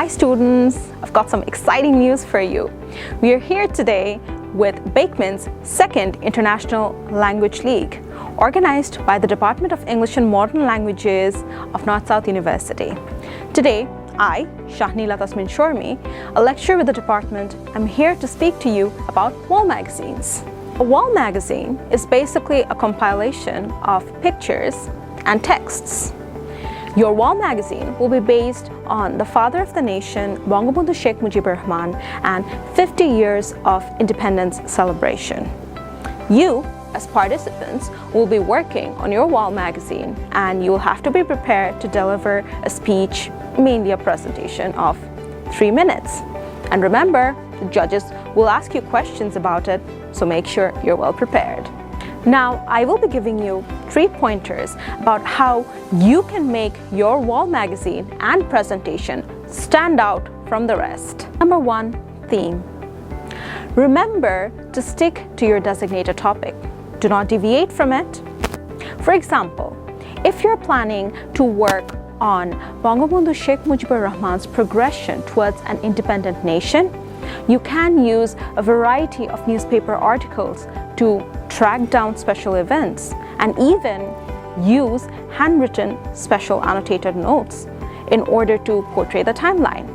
Hi students, I've got some exciting news for you. We are here today with Bakeman's second International Language League, organized by the Department of English and Modern Languages of North-South University. Today, I, Shahnila Tasmin Shormi, a lecturer with the department, am here to speak to you about wall magazines. A wall magazine is basically a compilation of pictures and texts. Your wall magazine will be based on the father of the nation, Bangabandhu Sheikh Mujibur Rahman, and 50 years of independence celebration. You, as participants, will be working on your wall magazine, and you will have to be prepared to deliver a speech, mainly a presentation of 3 minutes. And remember, the judges will ask you questions about it, so make sure you're well prepared. Now, I will be giving you 3 pointers about how you can make your wall magazine and presentation stand out from the rest. Number 1, theme. Remember to stick to your designated topic. Do not deviate from it. For example, if you're planning to work on Bangabandhu Sheikh Mujibur Rahman's progression towards an independent nation, you can use a variety of newspaper articles to track down special events and even use handwritten special annotated notes in order to portray the timeline.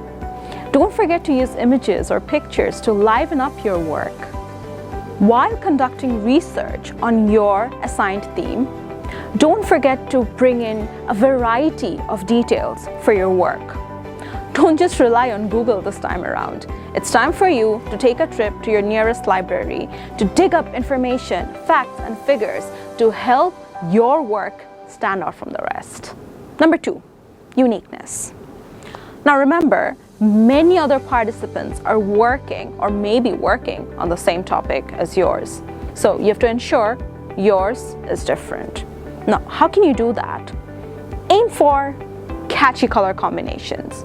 Don't forget to use images or pictures to liven up your work. While conducting research on your assigned theme, don't forget to bring in a variety of details for your work. Don't just rely on Google this time around. It's time for you to take a trip to your nearest library to dig up information, facts, and figures to help your work stand out from the rest. Number 2, uniqueness. Now remember, many other participants are working or may be working on the same topic as yours. So you have to ensure yours is different. Now, how can you do that? Aim for catchy color combinations.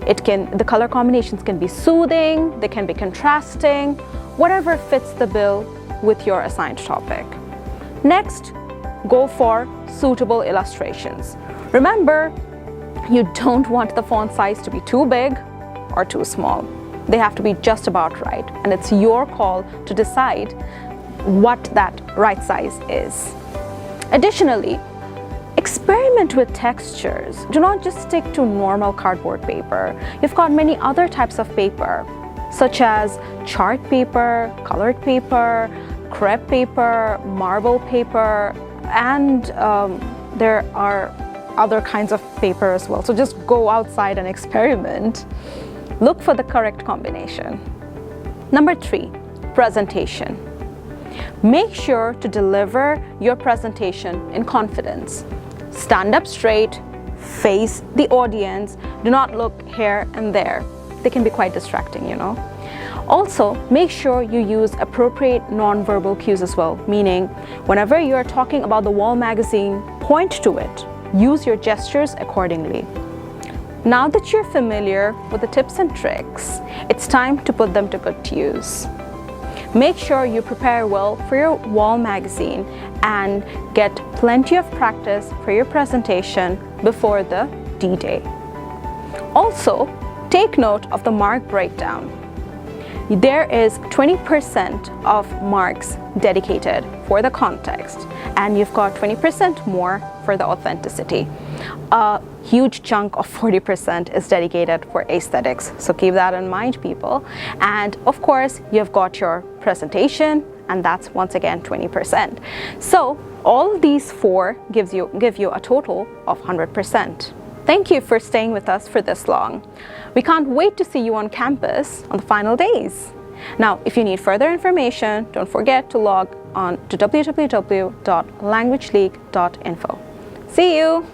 The color combinations can be soothing, they can be contrasting, whatever fits the bill with your assigned topic. Next, go for suitable illustrations. Remember, you don't want the font size to be too big or too small. They have to be just about right, and it's your call to decide what that right size is. Additionally, experiment with textures. Do not just stick to normal cardboard paper. You've got many other types of paper, such as chart paper, colored paper, crepe paper, marble paper, and there are other kinds of paper as well. So just go outside and experiment. Look for the correct combination. Number 3, presentation. Make sure to deliver your presentation in confidence. Stand up straight, face the audience, do not look here and there. They can be quite distracting, you know. Also, make sure you use appropriate non-verbal cues as well, meaning whenever you're talking about the wall magazine, point to it. Use your gestures accordingly. Now that you're familiar with the tips and tricks, it's time to put them to good use. Make sure you prepare well for your wall magazine and get plenty of practice for your presentation before the D-Day. Also, take note of the mark breakdown. There is 20% of marks dedicated for the context, and you've got 20% more for the authenticity. A huge chunk of 40% is dedicated for aesthetics, so keep that in mind, people. And of course, you've got your presentation, and that's once again 20%. So all of these 4 give you a total of 100%. Thank you for staying with us for this long. We can't wait to see you on campus on the final days. Now, if you need further information, don't forget to log on to www.languageleague.info. See you!